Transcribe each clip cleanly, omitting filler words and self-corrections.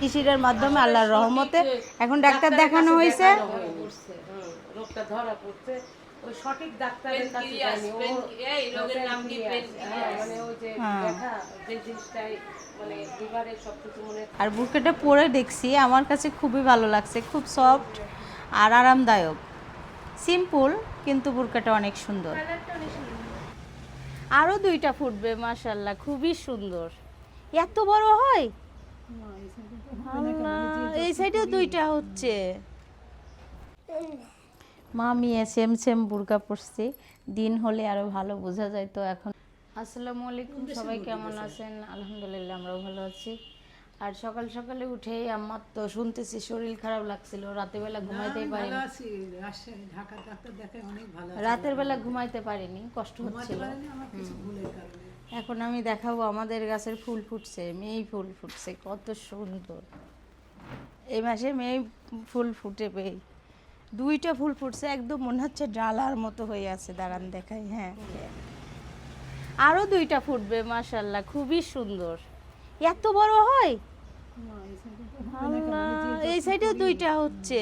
শিশিরের মাধ্যমে আল্লাহর রহমতে এখন ডাক্তার দেখানো হয়েছে, রোগটা ধরা পড়ছে। ওই সঠিক ডাক্তারের কাছে যায়নি, ও এই রোগের নাম কি মানে ওই যে দেখা যে জিনিসটাই মানে লিভারের সবকিছু মনে। আর বুরকাটা পরে দেখছি, আমার কাছে খুবই ভালো লাগছে, খুব সফট আর আরামদায়ক, সিম্পল কিন্তু বুরকাটা অনেক সুন্দর। আরও দুইটা ফুটবে মাশাআল্লাহ, খুবই সুন্দর। এত বড় হয়, এই সাইডেও দুইটা হচ্ছে। মামিয়ে সেম সেম বুরকা পরছি, দিন হলে আরো ভালো বোঝা যায়। তো এখন আসসালামু আলাইকুম, সবাই কেমন আছেন? আলহামদুলিল্লাহ আমরাও ভালো আছি। আর সকাল সকালে উঠেই আমার তো শুনতেছি শরীর খারাপ লাগছিল, রাতের বেলা ঘুমাইতেই পারিনি। রাতের বেলা ঘুমাইতে পারিনি, কষ্ট হচ্ছিল। এখন আমি দেখাবো আমাদের গাছের ফুল ফুটছে, মেয়ে ফুল ফুটছে, কত সুন্দর। এই মাসে মেয়ে ফুল ফুটে পেয়ে দুইটা ফুল ফুটছে, একদম মনে হচ্ছে ডালার মতো হয়ে আছে। দাঁড়ান দেখাই, হ্যাঁ আরো দুইটা ফুটবে মাশাআল্লাহ, খুবই সুন্দর। এত বড় হয়, এই সাইডেও দুইটা হচ্ছে।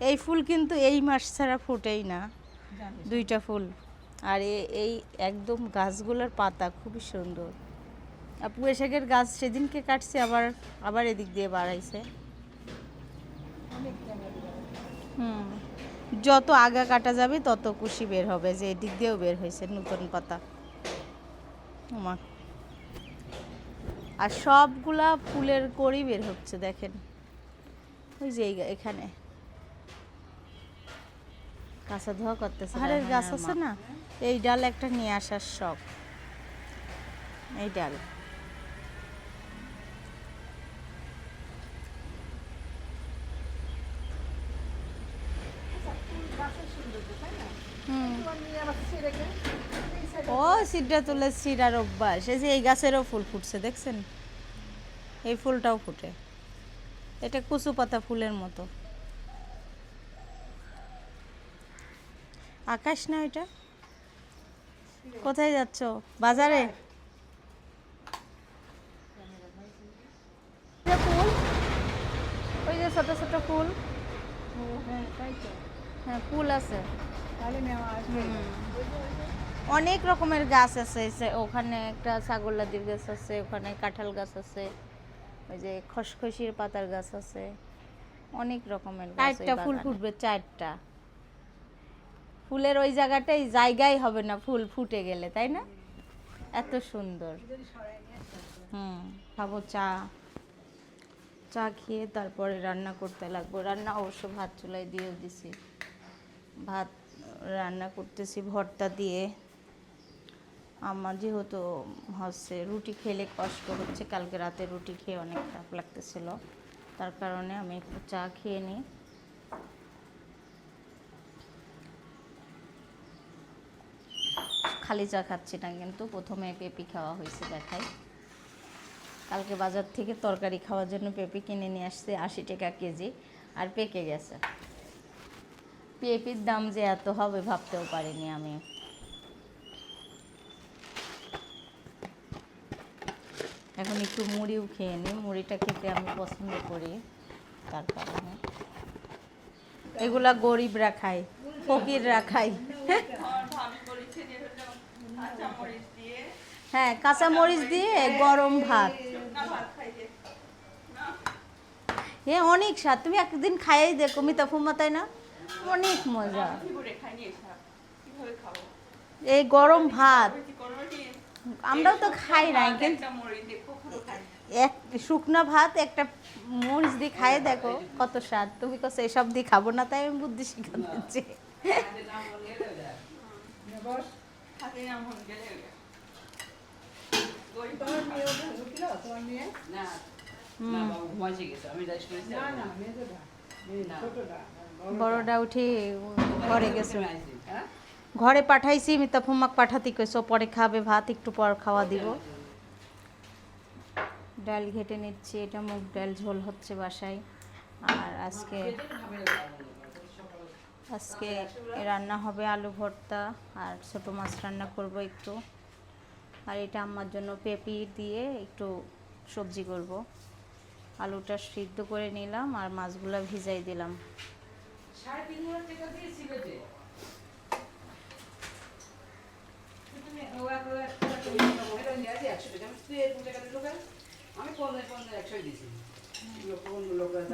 এই ফুল কিন্তু এই মাস ছাড়া ফুটেই না, দুইটা ফুল। আর এই একদম গাছগুলোর পাতা খুবই সুন্দর। পুঁই শাকের গাছ সেদিনকে কাটছে, আবার আবার এদিক দিয়ে বাড়াইছে। যত আগা কাটা যাবে তত কুশি বের হবে, যে এদিক দিয়েও বের হয়েছে নতুন পাতা। আর সবগুলা ফুলের কড়ি বের হচ্ছে, দেখেন ওই যে এখানে কাঁচা ধোয়া করতেছে। হাড়ের গাছ আছে না, এই ডাল একটা নিয়ে আসার শখ। এই ডাল ও সিডটা তুলে সিডার অভ্যাস। এই যে এই গাছেরও ফুল ফুটছে, দেখছেন? এই ফুলটাও ফুটে, এটা কুচু পাতা ফুলের মতো। আকাশ না এটা? কোথায় যাচ্ছ? বাজারে? ফুল, ওই যে ছোট ছোট ফুল। হ্যাঁ ফুল আছে, অনেক রকমের গাছ আছে। ওখানে একটা ছাগললাদির গাছ আছে, ওখানে কাঁঠাল গাছ আছে, ওই যে খসখসির পাতার গাছ আছে, অনেক রকমের গাছ। 4টা ফুল ফুটবে, 4টা ফুলের ওই জায়গাটাই জায়গায় হবে না ফুল ফুটে গেলে, তাই না? এত সুন্দর। খাবো চা, চা খেয়ে তারপরে রান্না করতে লাগবো। রান্না অবশ্য ভাত চুলায় দিয়ে দিছি, ভাত রান্না করতেছি ভর্তা দিয়ে। আমার যেহেতু হচ্ছে রুটি খেলে কষ্ট হচ্ছে, কালকে রাতে রুটি খেয়ে অনেক খারাপ লাগতেছিল, তার কারণে আমি একটু চা খেয়ে নিই। খালি চা খাচ্ছি না কিন্তু, প্রথমে পেঁপে খাওয়া হয়েছে দেখাই। কালকে বাজার থেকে তরকারি খাওয়ার জন্য পেঁপে কিনে নিয়ে আসছে, 80 টাকা কেজি, আর পেকে গেছে। পেঁপের দাম যে এত হবে ভাবতেও পারিনি আমি। এখন একটু মুড়িও খেয়ে নিই, মুড়িটা খেতে আমি পছন্দ করি, তার কারণে। এগুলা গরিবরা খায়, ফকিররা খায়। হ্যাঁ কাঁচা মরিচ দিয়ে গরম ভাত, হ্যাঁ অনেক স্বাদ। তুমি একদিন খাইয়ে দেখো মিতাফুম্মা, তাই না? অনেক মজা। এই গরম ভাত আমরাও তো খাই নাই, কিন্তু এক শুকনা ভাত একটা মরিচ দিয়ে খাইয়ে দেখো কত স্বাদ। তুমি কত এসব দিয়ে খাবো না, তাই আমি বুদ্ধি শিখা দিচ্ছি। বড়টা উঠে ঘরে গেছে, ঘরে পাঠাইছি। মিতাফুম্মাক পাঠাতে কইছো, পরে খাবে ভাত, একটু পর খাওয়া দিব। ডাল ঘেটে নিচ্ছি, এটা মুগ ডাল ঝোল হচ্ছে বাসায়। আর আজকে রান্না হবে আলু ভর্তা আর ছোট মাছ রান্না করব একটু। আর এটা আম্মার জন্য পেঁপি দিয়ে একটু সবজি করব। আলুটা সিদ্ধ করে নিলাম আর মাছগুলো ভিজাই দিলাম। 3.5 টাকা দিয়েছিল যে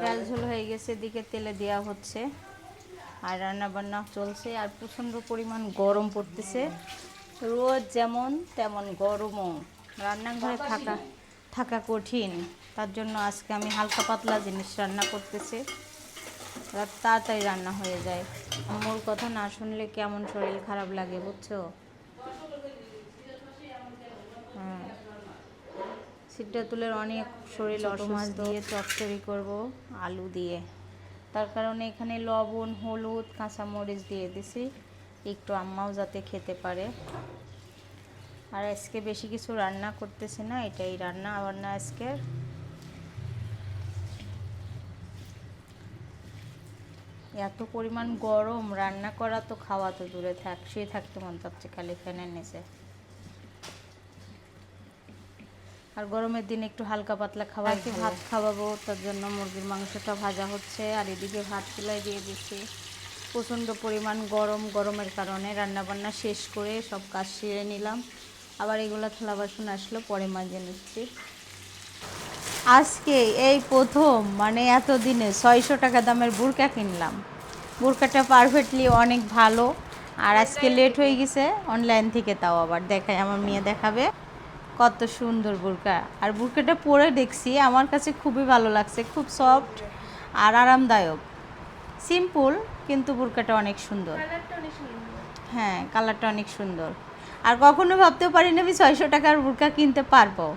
ডাল ঝোল হয়ে গেছে, এদিকে তেলে দেওয়া হচ্ছে আর রান্না বান্না চলছে। আর প্রচণ্ড পরিমাণ গরম পড়তেছে, রোদ যেমন তেমন গরমও, রান্নাঘরে থাকা কঠিন। তার জন্য আজকে আমি হালকা পাতলা জিনিস রান্না করতেছি, তাড়াতাড়ি রান্না হয়ে যায়। আমার কথা না শুনলে কেমন শরীর খারাপ লাগে বুঝছো। হ্যাঁ, সিদ্ধাতুলের অনেক শরীর অসুস্থ। মাছ দিয়ে চচ্চড়ি করব আলু দিয়ে, তার কারণে এখানে লবণ, হলুদ, কাঁচামরিচ দিয়ে দিছি একটু, আম্মাও যাতে খেতে পারে। আর আজকে বেশি কিছু রান্না করতেছি না, এটাই রান্না বান্না আজকে। এত পরিমাণ গরম, রান্না করা তো খাওয়া তো দূরে থাক, শুয়ে থাকতে মন চাচ্ছে খালি ফ্যানের নিচে। আর গরমের দিনে একটু হালকা পাতলা খাওয়াকে ভাত খাওয়াবো, তার জন্য মুরগির মাংসটা ভাজা হচ্ছে আর এদিকে ভাত চুলায় দিয়ে দিচ্ছি। প্রচণ্ড পরিমাণ গরমের কারণে রান্নাবান্না শেষ করে সব কাজ সেরে নিলাম। আবার এগুলো থালা বাসন আসলো, পরে মাঝে নিচ্ছি। আজকে এই প্রথম মানে এতদিনে 600 টাকা দামের বোরকা কিনলাম। বোরকাটা পারফেক্টলি অনেক ভালো। আর আজকে লেট হয়ে গেছে অনলাইন থেকে, তাও আবার দেখায়, আমার মেয়ে দেখাবে। কত সুন্দর বোরকা, আর বোরকাটা পরে দেখছি আমার কাছে খুবই ভালো লাগছে, খুব সফট আর আরামদায়ক। সিম্পল কিন্তু বোরকাটা অনেক সুন্দর। হ্যাঁ, কালারটা অনেক সুন্দর। আর কখনো ভাবতেও পারিনি আমি 600 টাকার বোরকা কিনতে পারবো।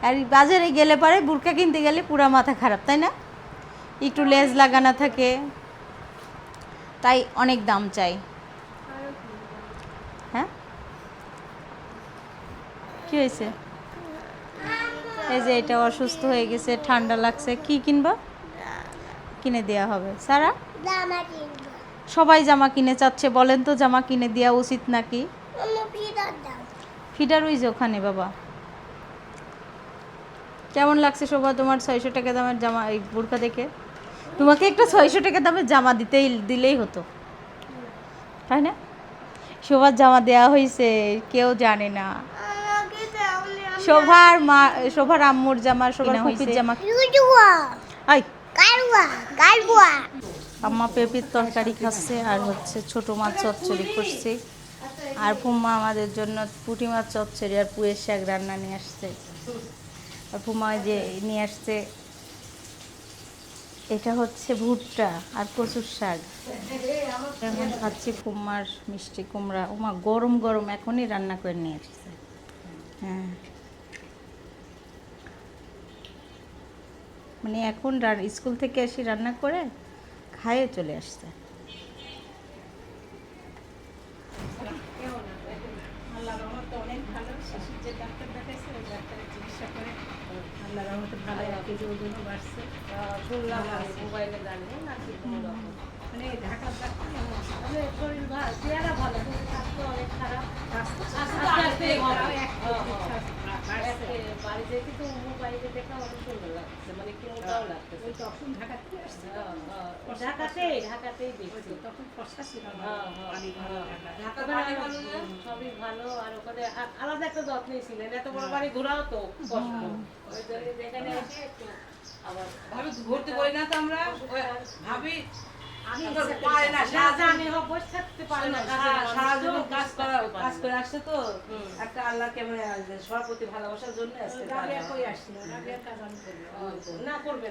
আর বাজারে গেলে পরে বোরকা কিনতে গেলে পুরা মাথা খারাপ, তাই না? একটু লেজ লাগানো থাকে, তাই অনেক দাম চাই। হ্যাঁ, কি হয়েছে? এই যে এটা অসুস্থ হয়ে গেছে, ঠান্ডা লাগছে। কি কিনবা? কিনে দেওয়া হবে। সারা সবাই জামা কিনে চাচ্ছে, বলেন তো জামা কিনে দেওয়া উচিত নাকি? ফিডার ওই যে ওখানে বাবা। কেমন লাগছে শোভা তোমার 600 টাকা দামের জামা, এই বোরকা দেখে? তোমাকে একটা 600 টাকা দামের জামা দিলেই হতো, তাই না? শোভার জামা দেওয়া হয়েছে, কেউ জানে না। শোভার আম্মুর জামা, শোভার ফুপির জামা। আম্মা পেঁপির তরকারি খাচ্ছে আর হচ্ছে ছোট মাছ চচ্চড়ি করছে। আর ফুম্মা আমাদের জন্য পুঁটি মাছ চচ্চড়ি আর পুঁয়ের শাক রান্না নিয়ে আসছে। আর ফুম্মা যে নিয়ে আসছে, এটা হচ্ছে ভুট্টা আর কচুর শাক। এখন খাচ্ছি ফুম্মার মিষ্টি কুমড়া। ওমা গরম গরম এখনই রান্না করে নিয়ে এসেছে। হ্যাঁ, মানে এখন স্কুল থেকে এসে রান্না করে খাইয়ে চলে আসছে। অনেক ভালো, শিশুর যে ডাক্তার দেখাইছে ওই ডাক্তারের চিকিৎসা করে আল্লাহ রহমতে ভালো, 1 কেজি ওজনও বাড়ছে। শুনলাম মোবাইলে জানলেন আর কি কোনো রকম। মানে ঢাকার ডাক্তার মানে শরীর ভালো, চেহারা ভালো, কিন্তু স্বাস্থ্য অনেক খারাপ। বাড়িতে কিন্তু মোবাইলে দেখা অনেক সুন্দর লাগছে, মানে কেমনটাও লাগতেছে। তখন ঢাকা থেকে আসছে, ঢাকাতেই দেখছি তখন ফসকা ছিল। সবই ভালো। আর ওখানে আলাদা একটা যত্নই ছিলেন, এত বড় বাড়ি ঘোরাও তো কষ্ট। ওই জন্য যেখানে এসে একটু আবার ভাবি ঘুরতে বলি না তো আমরা, ভাবি আমি পারে না, সারাদিন বসে থাকতে পারে না, সারা জীবন কাজ করে আসছে তো, একটা আল্লাহকে মানে সর্বপ্রতি ভালোবাসার জন্য আসছে। না করবেন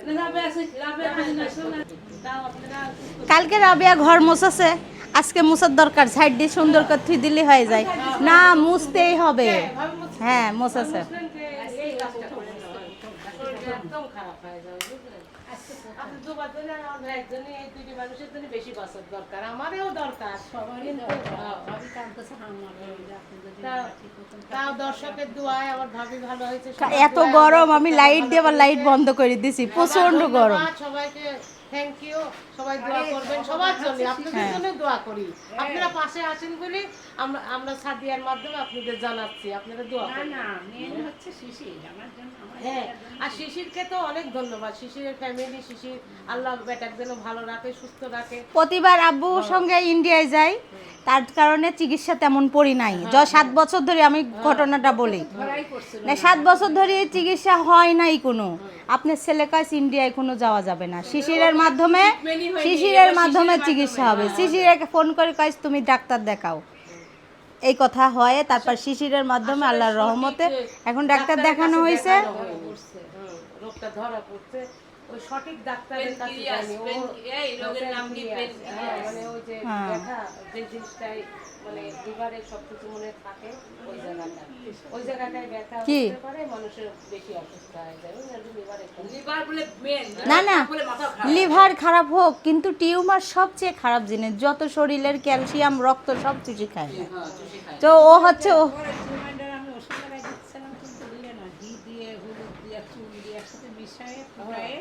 কালকে রাবিয়া ঘর মোছাছে, আজকে মোছার দরকার, সাইড দিয়ে সুন্দর করে থুই দিলে হয়ে যায় না, মুছতেই হবে। হ্যাঁ, মোছাছে। একদম খারাপ হয়ে যাবে, বুঝলেন? আপনি দুবার জন্য আমার ভাইয়ের জন্য, এই দুটি মানুষের জন্য বেশি বাঁচার দরকার, আমারও দরকার, সবারই তাও দর্শকের দোয়ায় আমার ভাবি ভালো হয়েছে। এত গরম, আমি লাইট দিয়ে আবার লাইট বন্ধ করে দিছি, প্রচন্ড গরম। সবাইকে থ্যাংক ইউ। সবাই দোয়া করবেন সবার জন্য, আপনাদের জন্য দোয়া করি। আপনারা পাশে আছেন বলে আমরা সাদিয়ার মাধ্যমে আপনাদের জানাচ্ছি, আপনারা দোয়া করবেন। হ্যাঁ, আর শিশিরকে তো অনেক ধন্যবাদ, শিশিরের ফ্যামিলি, শিশির আল্লাহ বেটার জন্য ভালো রাখে, সুস্থ রাখে। প্রতিবার আব্বুর সঙ্গে ইন্ডিয়ায় যাই, তার কারণে চিকিৎসা তেমন পড়ি নাই। 7 বছর ধরে আমি ঘটনাটা বলি না, 7 বছর ধরে চিকিৎসা হয় নাই কোনো। আপনার ছেলে কাজ ইন্ডিয়ায় কোনো যাওয়া যাবে না, শিশিরের মাধ্যমে চিকিৎসা হবে। শিশিরে ফোন করে কাজ তুমি ডাক্তার দেখাও, এই কথা হয়। তারপর শিশিরের মাধ্যমে আল্লাহর রহমতে এখন ডাক্তার দেখানো হয়েছে। রোগটা ধরা পড়ছে, ওই সঠিক ডাক্তারের কাছে যায়নি। এই রোগের নাম কি মানে ওই যে ব্যথা, যে জিনিসটাই মানে লিভারে সবকিছু মনে থাকে, ওই জায়গাটায় ব্যথা হতে পারে, মানুষের বেশি অসুস্থ হয়ে যায়। লিভার বলে মেন না লিভার খারাপ হোক, কিন্তু টিউমার সবচেয়ে খারাপ জিনিস। যত শরীরের ক্যালসিয়াম রক্ত সব চুষি খায়, তো ও হচ্ছে ও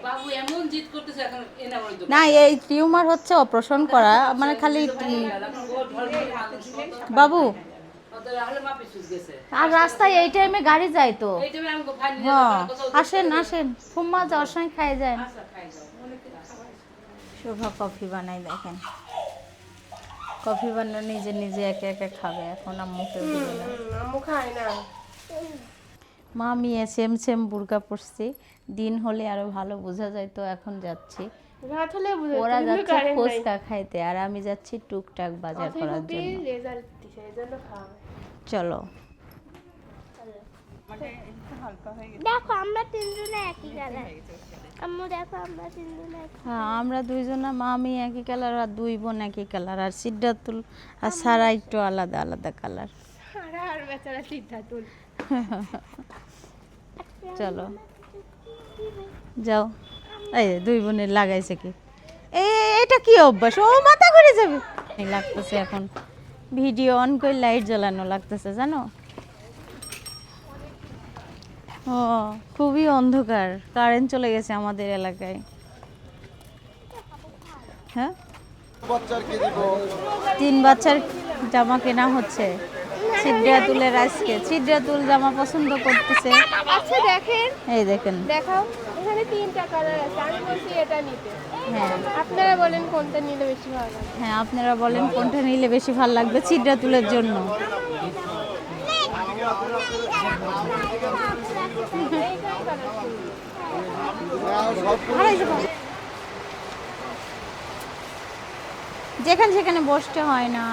বাবু এমন জিদ করতেছে এখন এনা বলে না, এই টিউমার হচ্ছে অপারেশন করা, মানে খালি বাবু। আর রাস্তায় এই টাইমে গাড়ি যায় তো, হ্যাঁ আসেন ফুম্মা যাওয়ার সময় খাই যায়। শোভা কফি বানাই, দেখেন কফি বানানো নিজে একে একে খাবে। এখন আম্মুকে দিবে না, আম্মু খায় না। মা মেয়ে সেম বুরকা পরছি, দিন হলে আরো ভালো বোঝা যায়। তো এখন যাচ্ছি, ওরা যাচ্ছে ফুচকা খাইতে আর আমি যাচ্ছি টুকটাক বাজার করার জন্য। চলো দেখো আমরা তিনজনে একই কালার। আম্মু দেখো আমরা তিনজনে একই। হ্যাঁ, আমরা দুইজনা মা আমি একই কালার আর দুই বোন একই কালার, আর সিদ্ধাতুল আর সারা একটু আলাদা কালার। আর বেচারা সিদ্ধাতুল। চলো যাও। এই দুই বোনের লাগাইছে কি, এটা কি অভ্যাস, ও মাথা ঘুরে যাবে। এই লাগতেছে এখন ভিডিও অন করে লাইট জ্বালানো লাগতেছে, জানো। ও খুবই অন্ধকার, কারেন্ট চলে গেছে আমাদের এলাকায়। হ্যাঁ, 3 বাচ্চার জামা কেনা হচ্ছে। সিদ্ধাতুলের আজকে সিদ্ধাতুল জামা পছন্দ করতেছে। আচ্ছা দেখেন, এই দেখেন, দেখাও এখানে 3টা কালার আছে। আমি বলছি এটা নিতে, হ্যাঁ আপনারা বলেন কোনটা নিলে বেশি ভালো লাগবে। হ্যাঁ, আপনারা বলেন কোনটা নিলে বেশি ভালো লাগবে সিদ্ধাতুলের জন্য। যেখানে সেখানে বসতে হয় না।